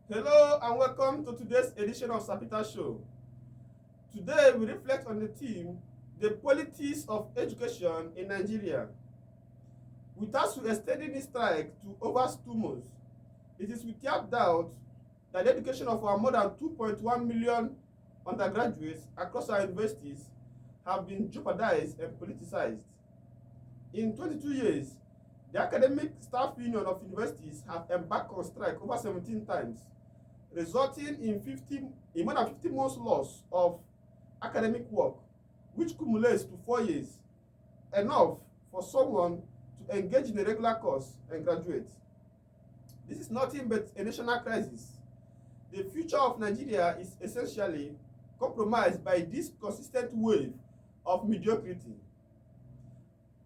Hello and welcome to today's edition of Sapita Show. Today we reflect on the theme, the politics of education in Nigeria. With ASUU extending its strike to over 2 months, it is without doubt that the education of our more than 2.1 million undergraduates across our universities have been jeopardized and politicized. In 22 years, the Academic Staff Union of Universities have embarked on strike over 17 times, resulting in more than 50 months loss of academic work, which cumulates to 4 years, enough for someone to engage in a regular course and graduate. This is nothing but a national crisis. The future of Nigeria is essentially compromised by this consistent wave of mediocrity.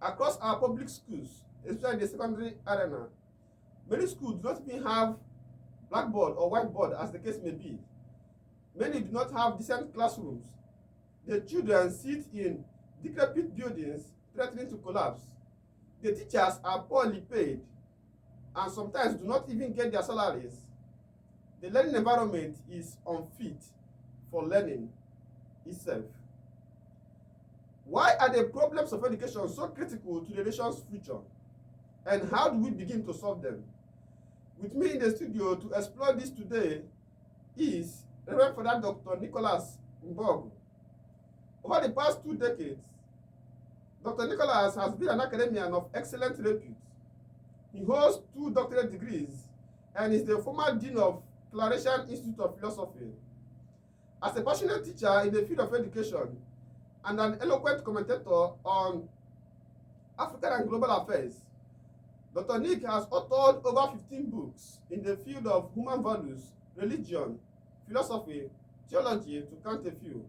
Across our public schools, especially the secondary arena, many schools do not even have blackboard or whiteboard, as the case may be. Many do not have decent classrooms. The children sit in decrepit buildings threatening to collapse. The teachers are poorly paid and sometimes do not even get their salaries. The learning environment is unfit for learning itself. Why are the problems of education so critical to the nation's future? And how do we begin to solve them? With me in the studio to explore this today is Reverend Father Dr. Nicholas Mbog. Over the past 2 decades, Dr. Nicholas has been an academician of excellent repute. He holds 2 doctorate degrees and is the former dean of Claretian Institute of Philosophy. As a passionate teacher in the field of education and an eloquent commentator on African and global affairs, Dr. Nick has authored over 15 books in the field of human values, religion, philosophy, theology, to count a few.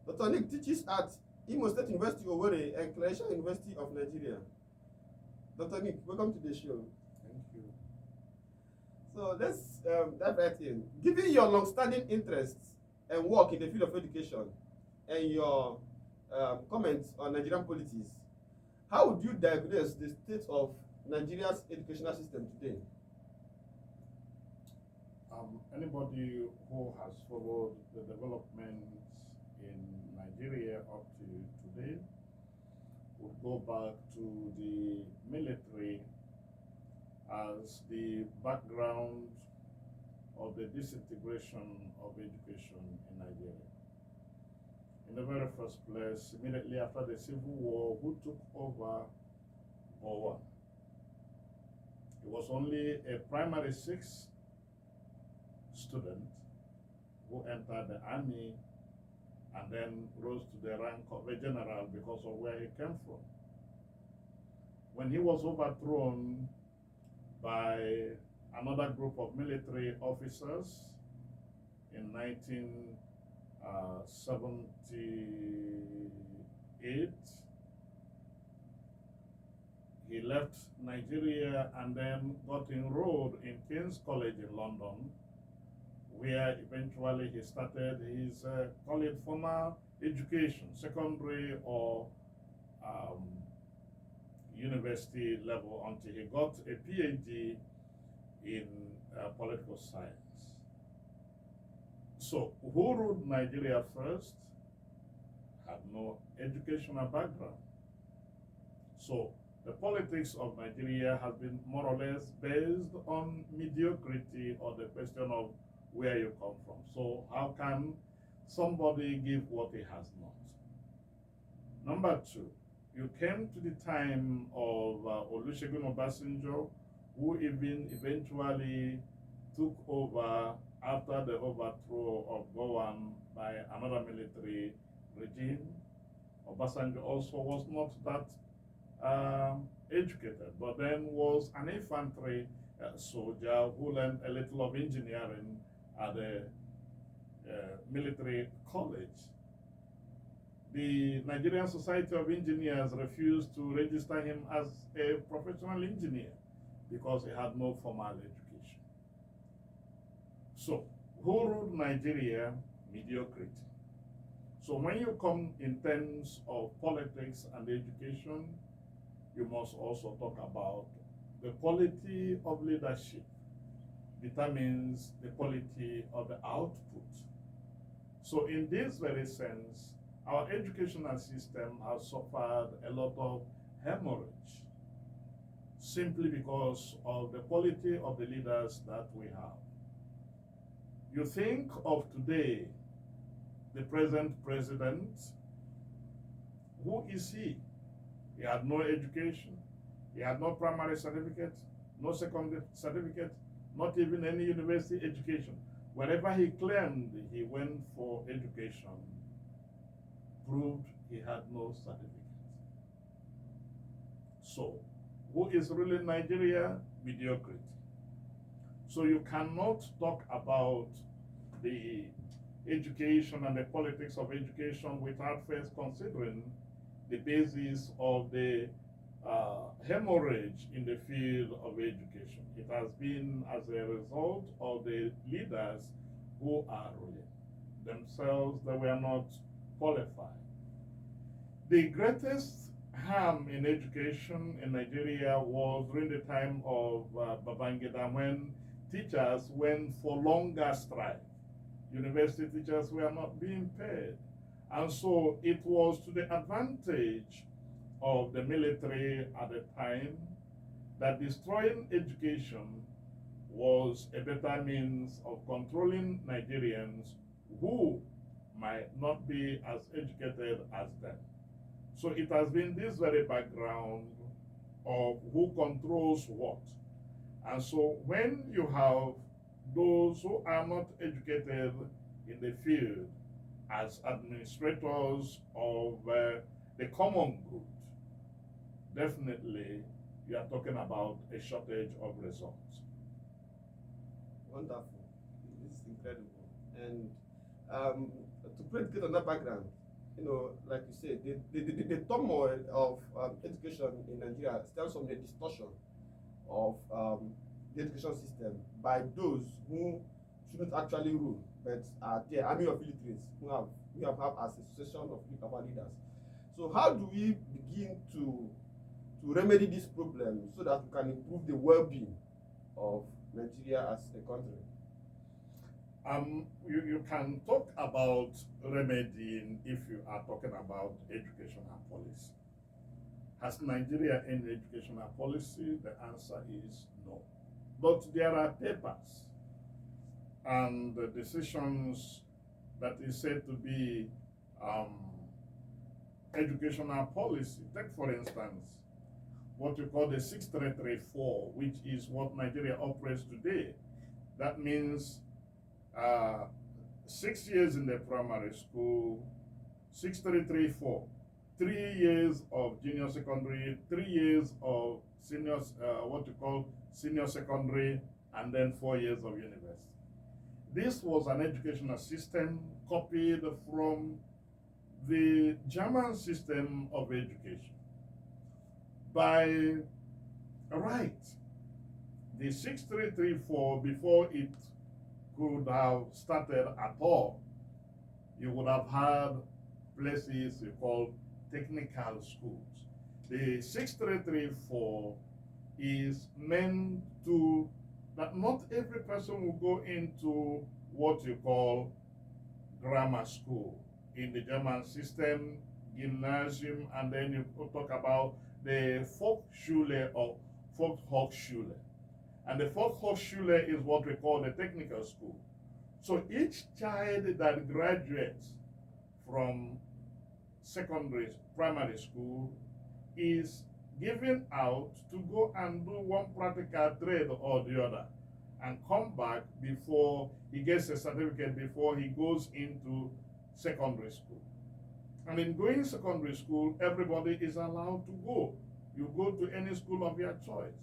Dr. Nick teaches at Imo State University, Owerri, and Claretian University of Nigeria. Dr. Nick, welcome to the show. Thank you. So let's dive right in. Given your long-standing interests and work in the field of education and your comments on Nigerian politics, how would you diagnose the state of Nigeria's educational system today? Anybody who has followed the developments in Nigeria up to today would go back to the military as the background of the disintegration of education in Nigeria. In the very first place, immediately after the Civil War, who took over power? It was only a primary 6 student who entered the army and then rose to the rank of a general because of where he came from. When he was overthrown by another group of military officers in 1978, he left Nigeria and then got enrolled in King's College in London, where eventually he started his, call it formal education, secondary or university level, until he got a PhD in political science. So, who ruled Nigeria first? Had no educational background. So, the politics of Nigeria has been more or less based on mediocrity or the question of where you come from. So how can somebody give what he has not? Number 2, you came to the time of Olusegun Obasanjo, who even eventually took over after the overthrow of Gowon by another military regime. Obasanjo also was not that educated, but then was an infantry soldier who learned a little of engineering at the military college. The Nigerian Society of Engineers refused to register him as a professional engineer because he had no formal education. So, who ruled Nigeria? Mediocrity. So when you come in terms of politics and education, you must also talk about the quality of leadership. determines the quality of the output. So in this very sense, our educational system has suffered a lot of hemorrhage simply because of the quality of the leaders that we have. You think of today, the present president, who is he? He had no education, he had no primary certificate, no secondary certificate, not even any university education. Wherever he claimed he went for education, proved he had no certificate. So, who is really Nigeria? Mediocrity. So you cannot talk about the education and the politics of education without first considering the basis of the hemorrhage in the field of education. It has been as a result of the leaders who are ruling themselves that were not qualified. The greatest harm in education in Nigeria was during the time of Babangida, when teachers went for longer strike. University teachers were not being paid. And so it was to the advantage of the military at the time that destroying education was a better means of controlling Nigerians who might not be as educated as them. So it has been this very background of who controls what. And so when you have those who are not educated in the field as administrators of the common good, definitely you are talking about a shortage of results. Wonderful. This is incredible. And to put it on that background, like you said, the turmoil of education in Nigeria stems from the distortion of the education system by those who shouldn't actually rule, but are the army of illiterates who have as a succession of our leaders. So how do we begin to remedy this problem so that we can improve the well-being of Nigeria as a country? You can talk about remedying if you are talking about educational policy. Has Nigeria any educational policy? The answer is no. But there are papers and decisions that is said to be educational policy. Take, for instance, what you call the 6334, which is what Nigeria operates today. That means 6 years in the primary school, 6334, 3 years of junior secondary, 3 years of senior, what you call senior secondary, and then 4 years of university. This was an educational system copied from the German system of education. By right, the 6334, before it could have started at all, you would have had places you call technical schools. The 6334 is meant to, that not every person will go into what you call grammar school. In the German system, gymnasium, and then you talk about the Volksschule or Volkshochschule. And the Volkshochschule is what we call the technical school. So each child that graduates from primary school is given out to go and do one practical trade or the other and come back before he gets a certificate, before he goes into secondary school. And in going secondary school, everybody is allowed to go. You go to any school of your choice.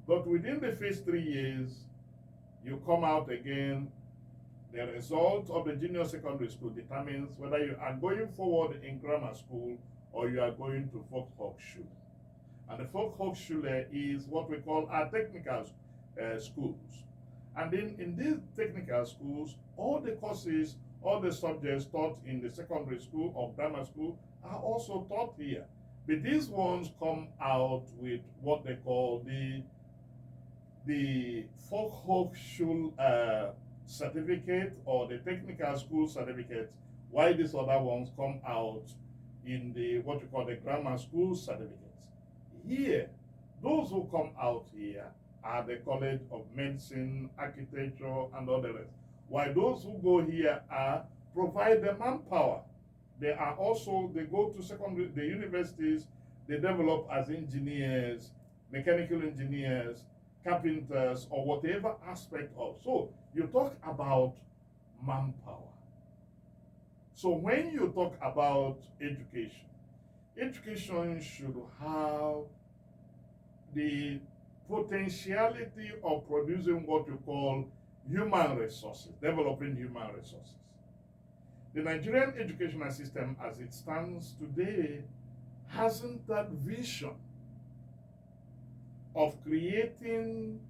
But within the first 3 years, you come out again. The result of the junior secondary school determines whether you are going forward in grammar school or you are going to Volkshochschule. And the Volkshochschule is what we call our technical schools. And in these technical schools, all the courses, all the subjects taught in the secondary school or grammar school are also taught here. But these ones come out with what they call the the 𝘭𝘰𝘯𝘓 certificate or the technical school certificate, while these other ones come out in the what you call the grammar school certificates. Here, those who come out here are the College of Medicine, Architecture, and all the rest. While those who go here provide the manpower. They are also, they go to the universities, they develop as engineers, mechanical engineers, carpenters, or whatever aspect of. So you talk about manpower. So when you talk about education, education should have the potentiality of producing what you call human resources, developing human resources. The Nigerian educational system as it stands today hasn't that vision of creating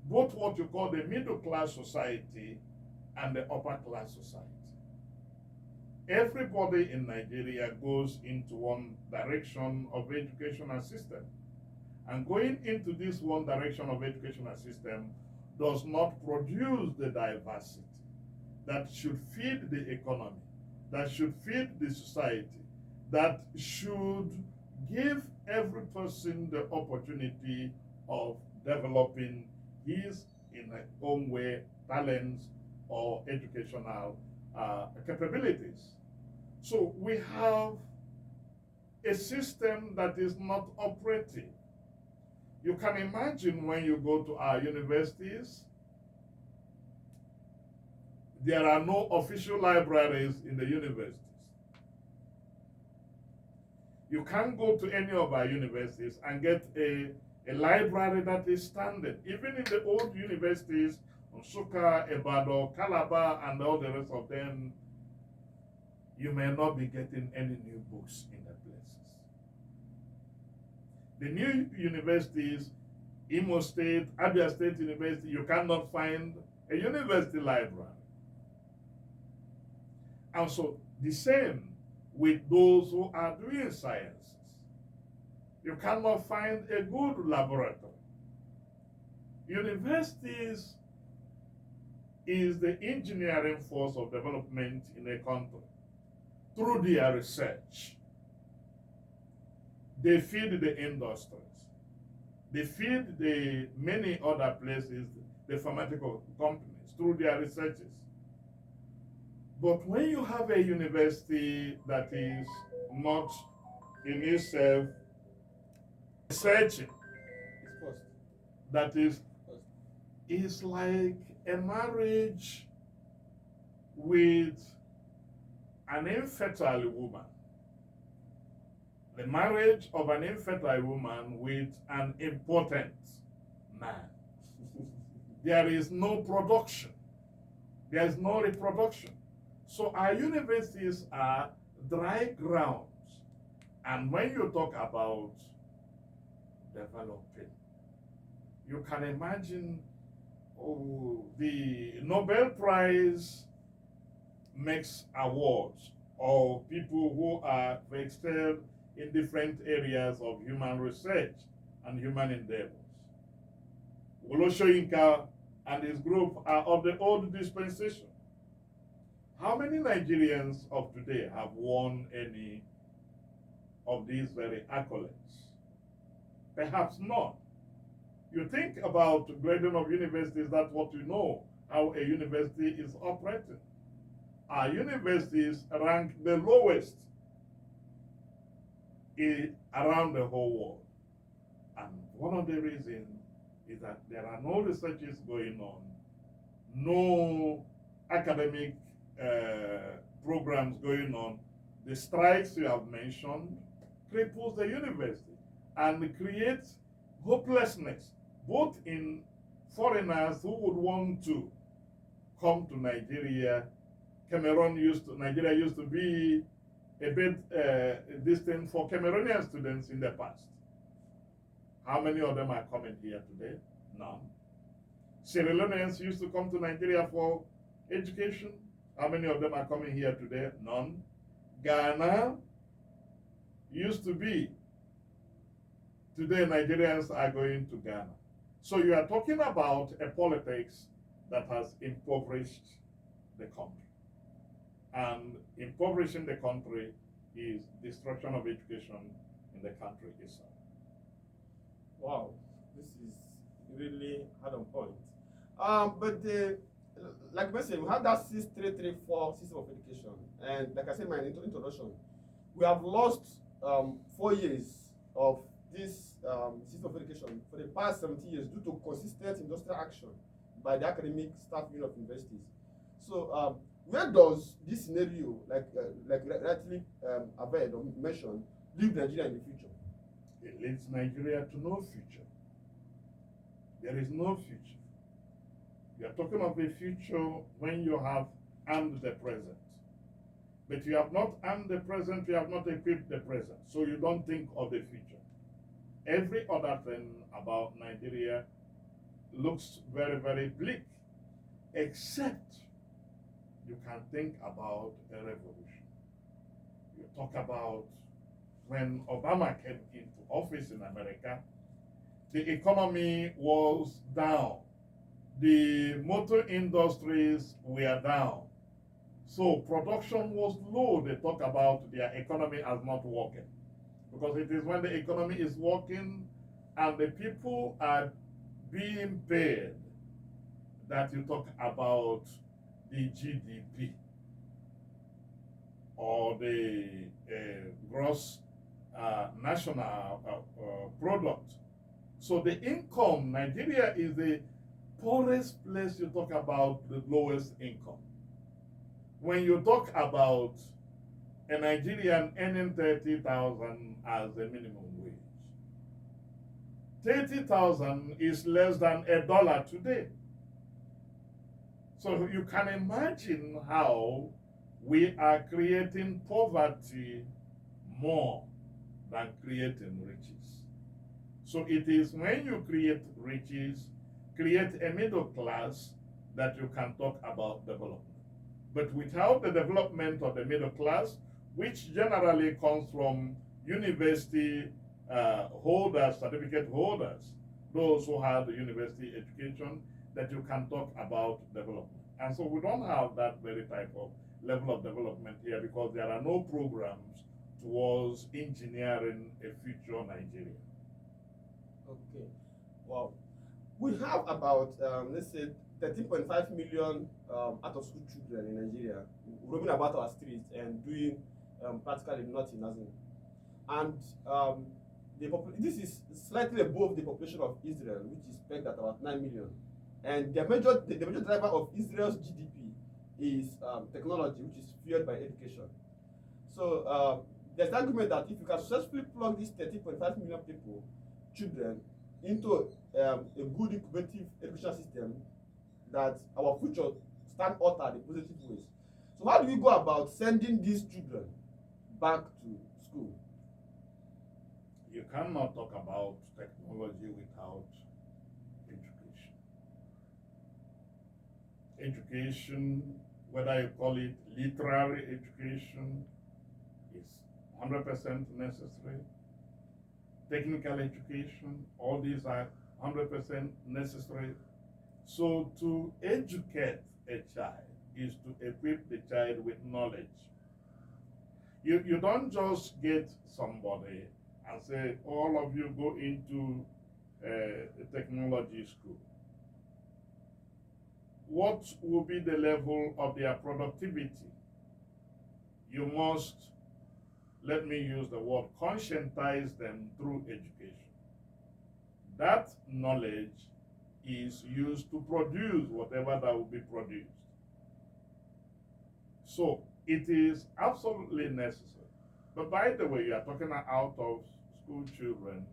both what you call the middle class society and the upper class society. Everybody in Nigeria goes into one direction of educational system. And going into this one direction of educational system does not produce the diversity that should feed the economy, that should feed the society, that should give every person the opportunity of developing his, in his own way, talents or educational capabilities. So we have a system that is not operating. You can imagine when you go to our universities, there are no official libraries in the universities. You can't go to any of our universities and get a library that is standing. Even in the old universities, Nsukka, Ibadan, Calabar, and all the rest of them, you may not be getting any new books in the places. The new universities, Imo State, Abia State University, you cannot find a university library. And so the same with those who are doing sciences. You cannot find a good laboratory. Universities is the engineering force of development in a country. Through their research, they feed the industries. They feed the many other places, the pharmaceutical companies, through their researches. But when you have a university that is not in itself researching, that is like a marriage with an infertile woman. The marriage of an infertile woman with an impotent man. There is no production. There is no reproduction. So our universities are dry grounds. And when you talk about developing, you can imagine the Nobel Prize makes awards of people who are excelled in different areas of human research and human endeavors. Olusegun and his group are of the old dispensation. How many Nigerians of today have won any of these very accolades? Perhaps not. You think about grading of universities, that's what you know, how a university is operating. Our universities rank the lowest around the whole world. And one of the reasons is that there are no researches going on, no academic programs going on. The strikes you have mentioned cripples the university and creates hopelessness, both in foreigners who would want to come to Nigeria. Nigeria used to be a bit distant for Cameroonian students in the past. How many of them are coming here today? None. Sierra Leoneans used to come to Nigeria for education. How many of them are coming here today? None. Ghana used to be. Today, Nigerians are going to Ghana. So you are talking about a politics that has impoverished the country. And impoverishing the country is destruction of education in the country itself. Wow, this is really hard on point. But like I said, we have that 6334 system of education, and like I said in my introduction, we have lost 4 years of this system of education for the past 70 years due to consistent industrial action by the academic staff union of universities. So where does this scenario, like rightly Abed or mentioned, leave Nigeria in the future? It leads Nigeria to no future. There is no future. You are talking of a future when you have armed the present. But you have not armed the present, you have not equipped the present. So you don't think of the future. Every other thing about Nigeria looks very, very bleak, except you can think about a revolution. You talk about when Obama came into office in America, the economy was down. The motor industries were down. So production was low. They talk about their economy as not working. Because it is when the economy is working and the people are being paid that you talk about the GDP or the gross national product. So the income, Nigeria is the poorest place you talk about the lowest income. When you talk about a Nigerian earning 30,000 as a minimum wage, 30,000 is less than $1 today. So you can imagine how we are creating poverty more than creating riches. So it is when you create riches, create a middle class, that you can talk about development. But without the development of the middle class, which generally comes from university holders, certificate holders, those who have the university education, that you can talk about development. And so we don't have that very type of level of development here because there are no programs towards engineering a future Nigeria. Okay, wow. We have about, let's say, 13.5 million out-of-school children in Nigeria roaming about our streets and doing practically nothing, and this is slightly above the population of Israel, which is pegged at about 9 million. And the major driver of Israel's GDP is technology, which is fueled by education. So there's the argument that if you can successfully plug these 13.5 million children, into a good incubative education system, that our future stand altered in positive ways. So how do we go about sending these children back to school? You cannot talk about technology without education. Education, whether you call it literary education, is 100% necessary. Technical education, all these are 100% necessary. So to educate a child is to equip the child with knowledge. You don't just get somebody and say, all of you go into a technology school. What will be the level of their productivity? You must, let me use the word, conscientize them through education. That knowledge is used to produce whatever that will be produced. So it is absolutely necessary. But by the way, you are talking out of school children.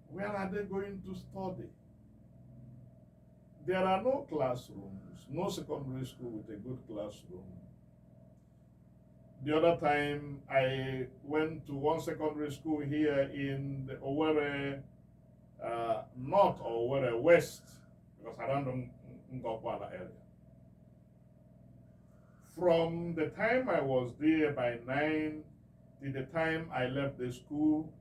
Where are they going to study? There are no classrooms, no secondary school with a good classroom. The other time I went to one secondary school here in the 𝘕𝘠𝘓𝘂 North or 𝘕𝘠𝘓𝘂 West, because around the 𝘕𝘠𝘠𝘓 area. From the time I was there by 9 till the time I left the school,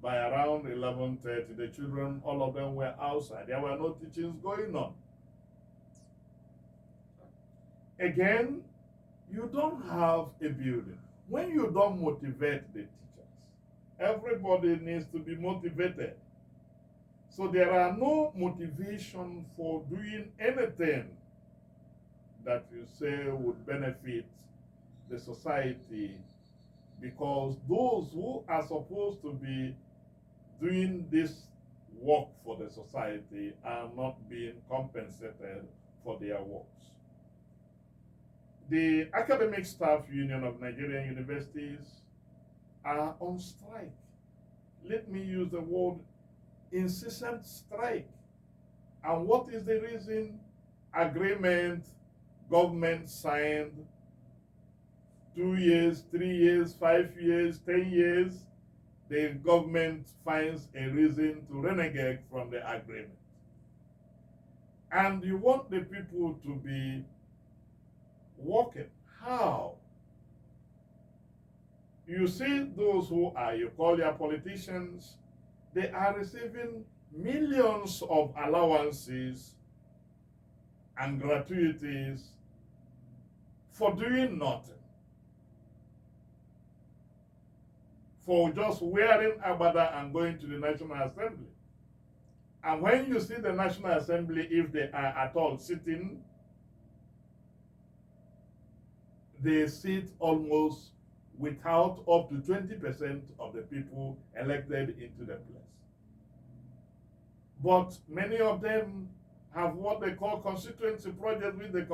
by around 11:30, the children, all of them were outside. There were no teachings going on. Again, you don't have a building. When you don't motivate the teachers, everybody needs to be motivated. So there are no motivation for doing anything that you say would benefit the society, because those who are supposed to be doing this work for the society are not being compensated for their works. The Academic Staff Union of Nigerian Universities are on strike. Let me use the word incessant strike. And what is the reason? Agreement, government signed 2 years, 3 years, 5 years, 10 years, the government finds a reason to renegade from the agreement. And you want the people to be working. How? You see those who are, you call your politicians, they are receiving millions of allowances and gratuities for doing nothing. For just wearing agbada and going to the National Assembly. And when you see the National Assembly, if they are at all sitting, they sit almost without up to 20% of the people elected into the place. But many of them have what they call constituency projects, which they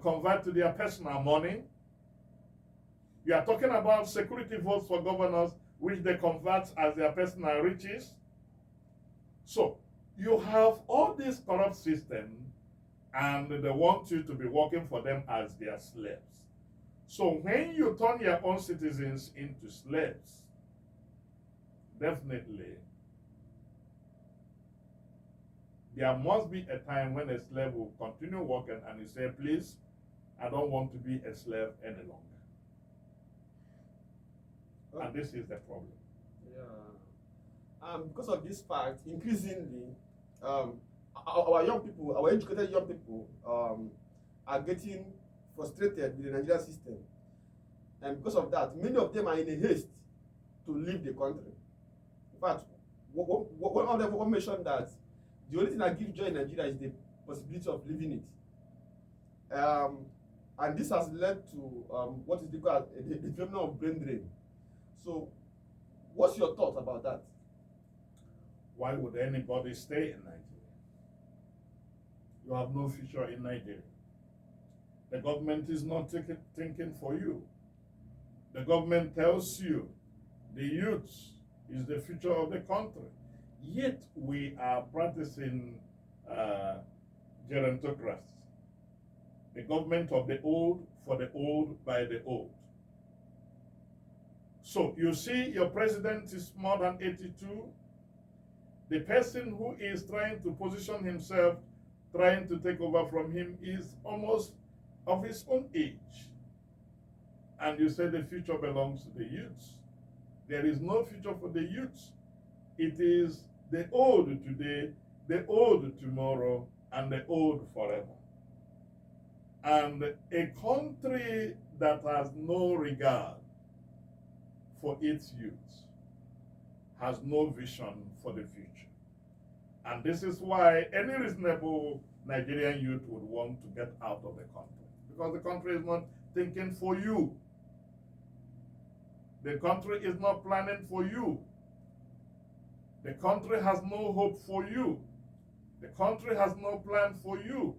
convert to their personal money. You are talking about security votes for governors, which they convert as their personal riches. So you have all this corrupt system, and they want you to be working for them as their slaves. So when you turn your own citizens into slaves, definitely there must be a time when a slave will continue working and you say, please, I don't want to be a slave any longer. And this is the problem. Yeah. Because of this fact, increasingly, our young people, our educated young people, are getting frustrated with the Nigerian system. And because of that, many of them are in a haste to leave the country. In fact, one of them mentioned that the only thing that gives joy in Nigeria is the possibility of leaving it. And this has led to what is called the phenomenon of brain drain. So, what's your thought about that? Why would anybody stay in Nigeria? You have no future in Nigeria. The government is not thinking for you. The government tells you the youth is the future of the country. Yet we are practicing gerontocracy. The government of the old, for the old, by the old. So you see your president is more than 82. The person who is trying to position himself, trying to take over from him, is almost of his own age. And you say the future belongs to the youths. There is no future for the youths. It is the old today, the old tomorrow, and the old forever. And a country that has no regard for its youth has no vision for the future. And this is why any reasonable Nigerian youth would want to get out of the country, because the country is not thinking for you. The country is not planning for you. The country has no hope for you. The country has no plan for you.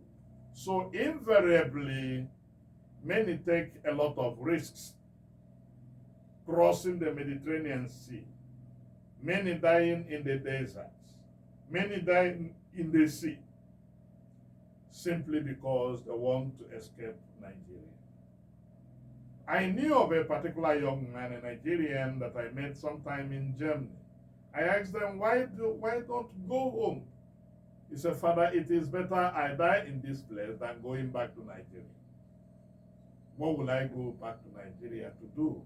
So invariably, many take a lot of risks crossing the Mediterranean Sea, many dying in the deserts, many dying in the sea, simply because they want to escape Nigeria. I knew of a particular young man, a Nigerian, that I met sometime in Germany. I asked them, why don't you go home? He said, Father, it is better I die in this place than going back to Nigeria. What will I go back to Nigeria to do?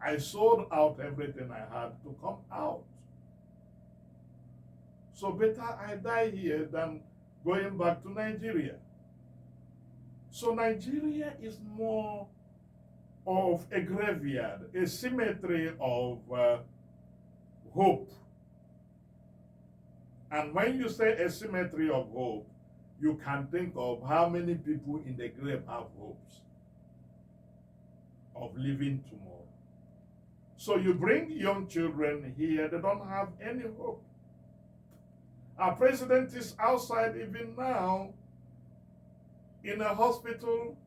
I sold out everything I had to come out. So better I die here than going back to Nigeria. So Nigeria is more of a graveyard, a cemetery of hope. And when you say a cemetery of hope, you can think of how many people in the grave have hopes of living tomorrow. So you bring young children here, they don't have any hope. Our president is outside even now in a hospital.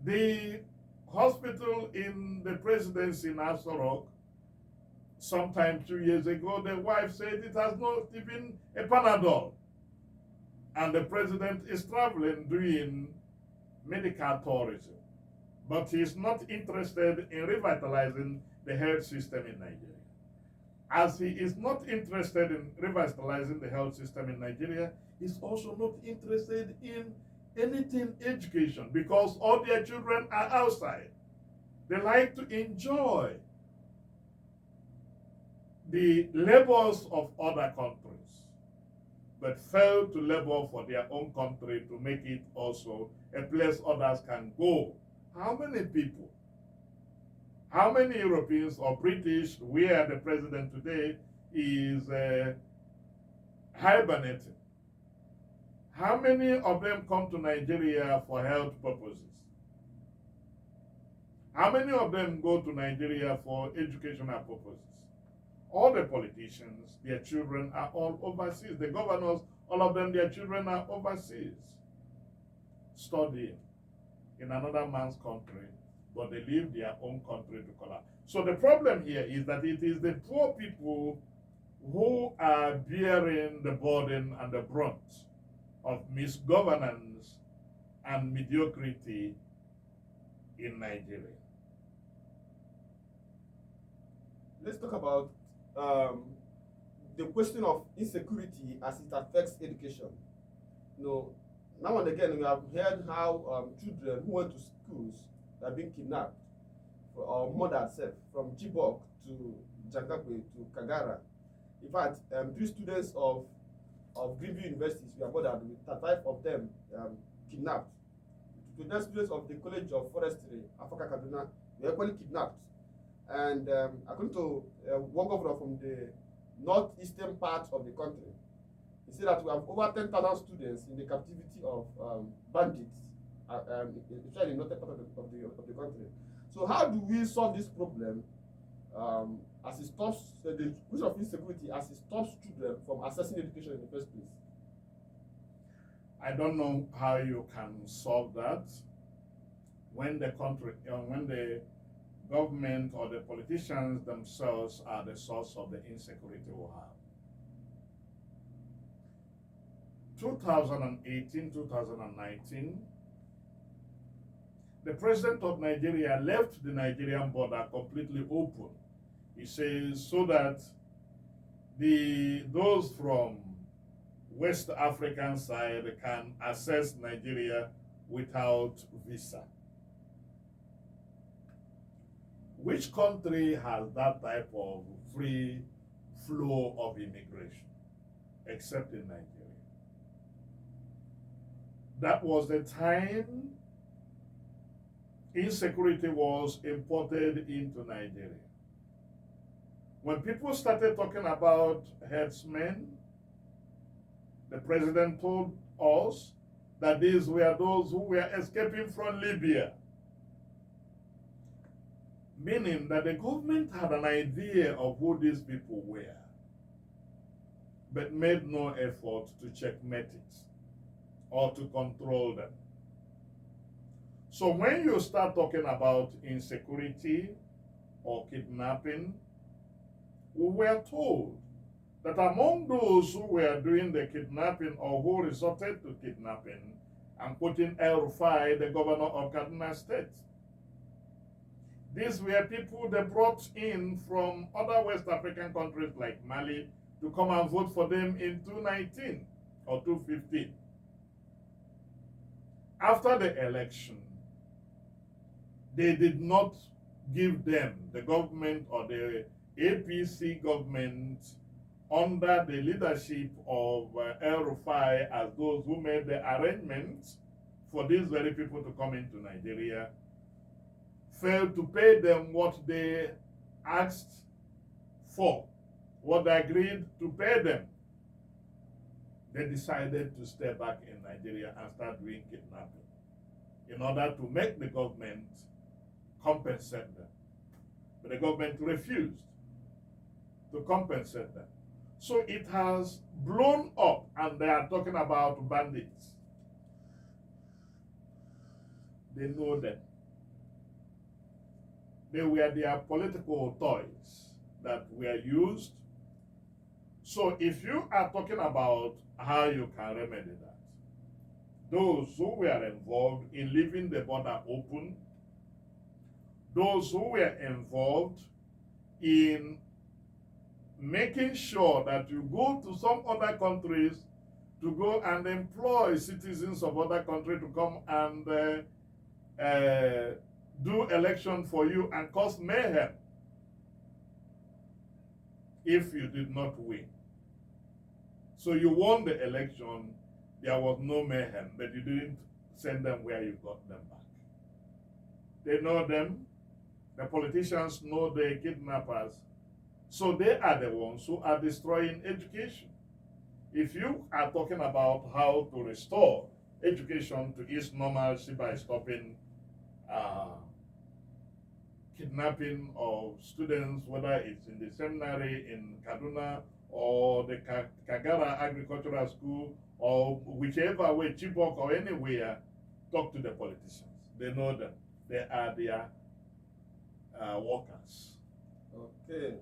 The hospital in the presidency in ASUU Rock, sometime 2 years ago, the wife said it has not even a Panadol. And the president is traveling doing medical tourism. But he is not interested in revitalizing the health system in Nigeria. As he is not interested in revitalizing the health system in Nigeria, he's also not interested in anything education, because all their children are outside. They like to enjoy the labors of other countries, but fail to labor for their own country to make it also a place others can go. How many people, how many Europeans or British, where the president today is hibernating, how many of them come to Nigeria for health purposes? How many of them go to Nigeria for educational purposes? All the politicians, their children are all overseas. The governors, all of them, their children are overseas, studying in another man's country, but they leave their own country to collapse. So the problem here is that it is the poor people who are bearing the burden and the brunt of misgovernance and mediocrity in Nigeria. Let's talk about the question of insecurity as it affects education. You know, now and again we have heard how children who went to schools are being kidnapped, or murdered self, from Chibok to Jagabe to Kagara. In fact, 3 students of Greenville universities were murdered, with 35 of them kidnapped. 29 students of the College of Forestry, Afaka Kaduna, were equally kidnapped. And according to one governor from the northeastern part of the country, he said that we have over 10,000 students in the captivity of bandits, especially in the northern part of the country. So how do we solve this problem as it stops the question of insecurity, as it stops children from accessing education in the first place? I don't know how you can solve that when the country, when the government or the politicians themselves are the source of the insecurity we have. 2018, 2019, the president of Nigeria left the Nigerian border completely open. He says so that those from West African side can access Nigeria without visa. Which country has that type of free flow of immigration, except in Nigeria? That was the time insecurity was imported into Nigeria. When people started talking about herdsmen, the president told us that these were those who were escaping from Libya. Meaning that the government had an idea of who these people were, but made no effort to checkmate it or to control them. So when you start talking about insecurity or kidnapping, we were told that among those who were doing the kidnapping or who resorted to kidnapping, and putting 𝘕𝘈𝘈, the governor of Kaduna State. These were people they brought in from other West African countries like Mali to come and vote for them in 2019 or 2015. After the election, they did not give them, the government or the APC government, under the leadership of 𝘕𝘠𝘀 as those who made the arrangements for these very people to come into Nigeria, failed to pay them what they asked for, what they agreed to pay them. They decided to stay back in Nigeria and start doing kidnapping in order to make the government compensate them. But the government refused to compensate them. So it has blown up, and they are talking about bandits. They know them. They were their political toys that were used. So if you are talking about how you can remedy that, those who were involved in leaving the border open, those who were involved in making sure that you go to some other countries to go and employ citizens of other countries to come and do election for you and cause mayhem if you did not win. So you won the election, there was no mayhem, but you didn't send them where you got them back. They know them, the politicians know the kidnappers, so they are the ones who are destroying education. If you are talking about how to restore education to its normalcy by stopping kidnapping of students, whether it's in the seminary in Kaduna or the Kagara Agricultural School or whichever way, Chibok or anywhere, talk to the politicians. They know them. They are their workers. Okay.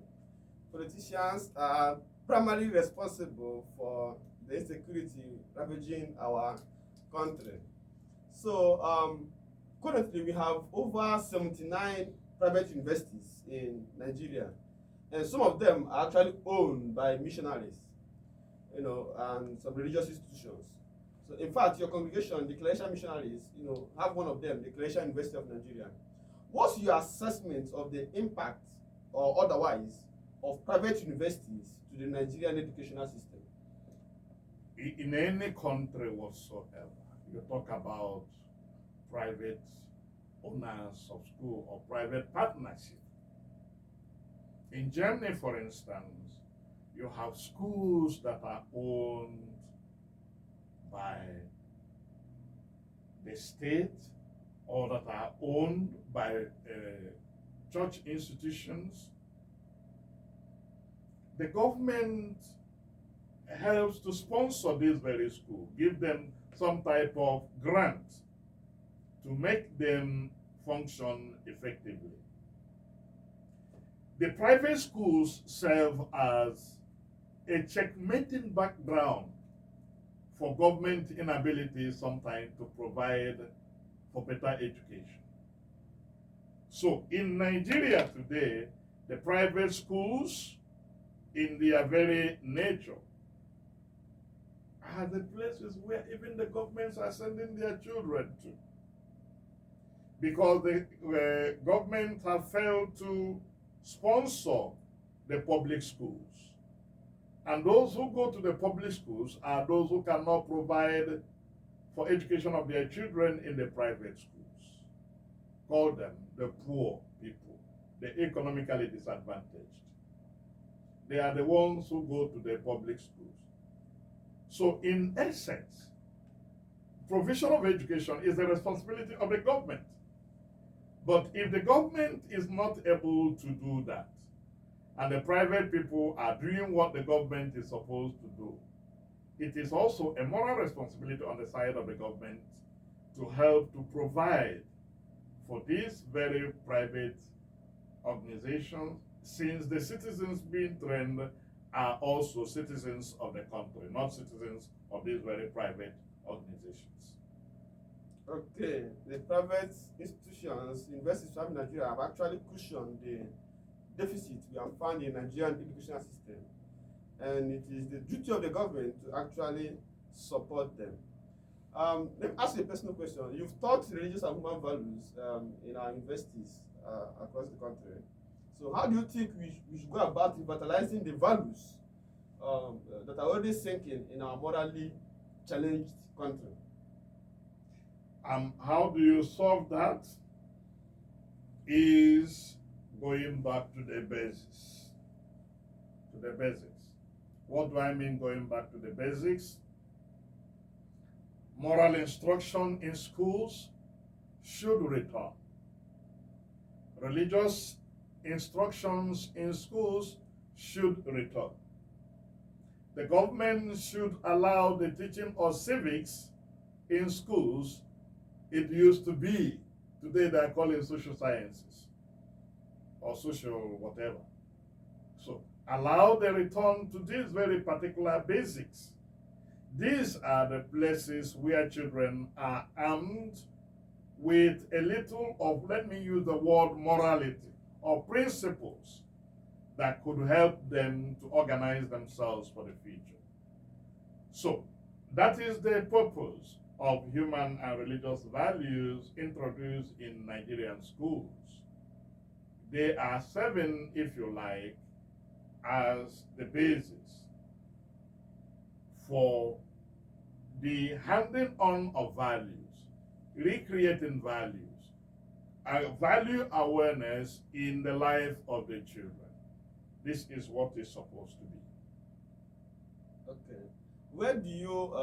Politicians are primarily responsible for the insecurity ravaging our country. So currently we have over 79 private universities in Nigeria, and some of them are actually owned by missionaries, and some religious institutions. So in fact, your congregation, the Declaration Missionaries, have one of them, the Declaration University of Nigeria. What's your assessment of the impact, or otherwise, of private universities to the Nigerian educational system? In any country whatsoever, you talk about private owners of school or private partnership. In Germany, for instance, you have schools that are owned by the state or that are owned by church institutions. The government helps to sponsor these very schools, give them some type of grant to make them function effectively. The private schools serve as a checkmating background for government inability sometimes to provide for better education. So in Nigeria today, the private schools, in their very nature, are the places where even the governments are sending their children to, because the government have failed to sponsor the public schools. And those who go to the public schools are those who cannot provide for education of their children in the private schools. Call them the poor people, the economically disadvantaged. They are the ones who go to the public schools. So in essence, provision of education is the responsibility of the government. But if the government is not able to do that, and the private people are doing what the government is supposed to do, it is also a moral responsibility on the side of the government to help to provide for these very private organizations, since the citizens being trained are also citizens of the country, not citizens of these very private organizations. Okay, the private institutions, universities in Nigeria, have actually cushioned the deficit we have found in Nigerian educational system, and it is the duty of the government to actually support them. Let me ask you a personal question. You've taught religious and human values in our universities across the country. So how do you think we should go about revitalizing the values that are already sinking in our morally challenged country. How do you solve that? Is going back to the basics. To the basics. What do I mean going back to the basics? Moral instruction in schools should return. Religious instructions in schools should return. The government should allow the teaching of civics in schools. It used to be, today they are calling social sciences or social whatever. So allow the return to these very particular basics. These are the places where children are armed with a little of, let me use the word morality, or principles that could help them to organize themselves for the future. So that is the purpose of human and religious values introduced in Nigerian schools. They are serving, if you like, as the basis for the handing on of values, recreating values, value awareness in the life of the children. This is what is supposed to be. Okay. Where do you,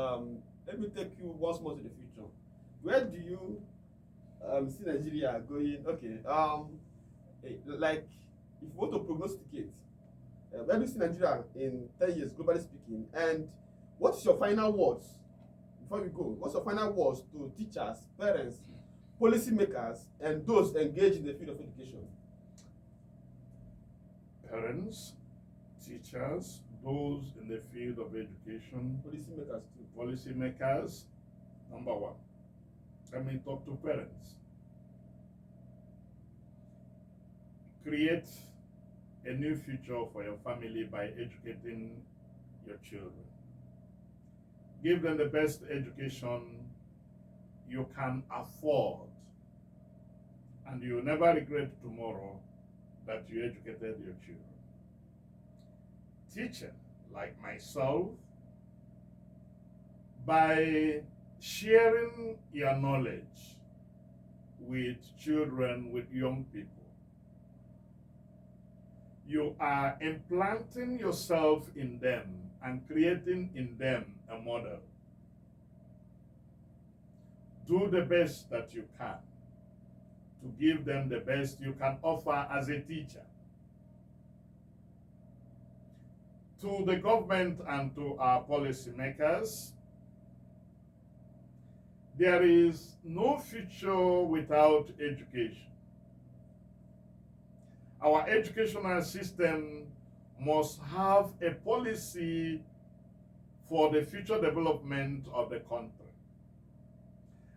let me take you once more to the future. Where do you see Nigeria going? Okay. Like, if you want to prognosticate, where do you see Nigeria in 10 years, globally speaking? And what's your final words, before we go, what's your final words to teachers, parents, policymakers, and those engaged in the field of education? Parents, teachers, those in the field of education, Policymakers too. policymakers, number one. Let me talk to parents. Create a new future for your family by educating your children. Give them the best education you can afford, and you will never regret tomorrow that you educated your children. Teacher, like myself, by sharing your knowledge with children, with young people, you are implanting yourself in them and creating in them a model. Do the best that you can to give them the best you can offer as a teacher. To the government and to our policymakers, there is no future without education. Our educational system must have a policy for the future development of the country.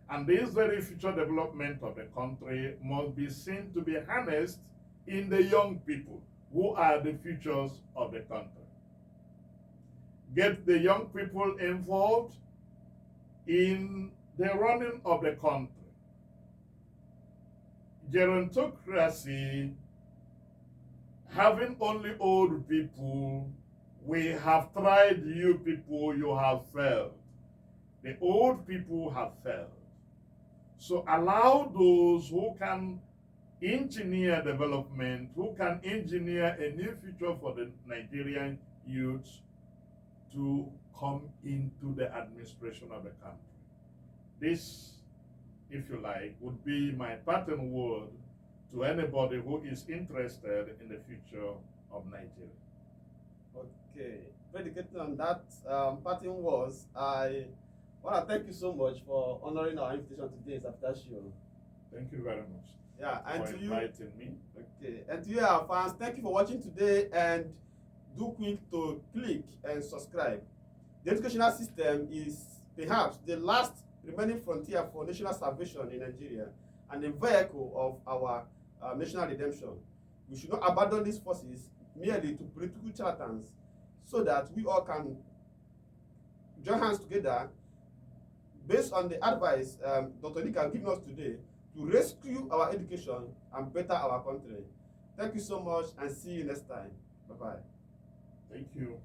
And this very future development of the country must be seen to be harnessed in the young people who are the futures of the country. Get the young people involved in the running of the country. Gerontocracy, having only old people, we have tried you people, you have failed. The old people have failed. So allow those who can engineer development, who can engineer a new future for the Nigerian youths to come into the administration of the country. This, if you like, would be my parting word to anybody who is interested in the future of Nigeria. Okay, predicated on that parting words, I want to thank you so much for honoring our invitation to today's after show. Thank you very much. Yeah, and for to you, inviting me. okay, and to you, our fans, thank you for watching today, and do quick to click and subscribe. The educational system is perhaps the last remaining frontier for national salvation in Nigeria and a vehicle of our national redemption. We should not abandon these forces merely to political charlatans, so that we all can join hands together based on the advice Dr. Nika has given us today to rescue our education and better our country. Thank you so much, and see you next time. Bye-bye. Thank you.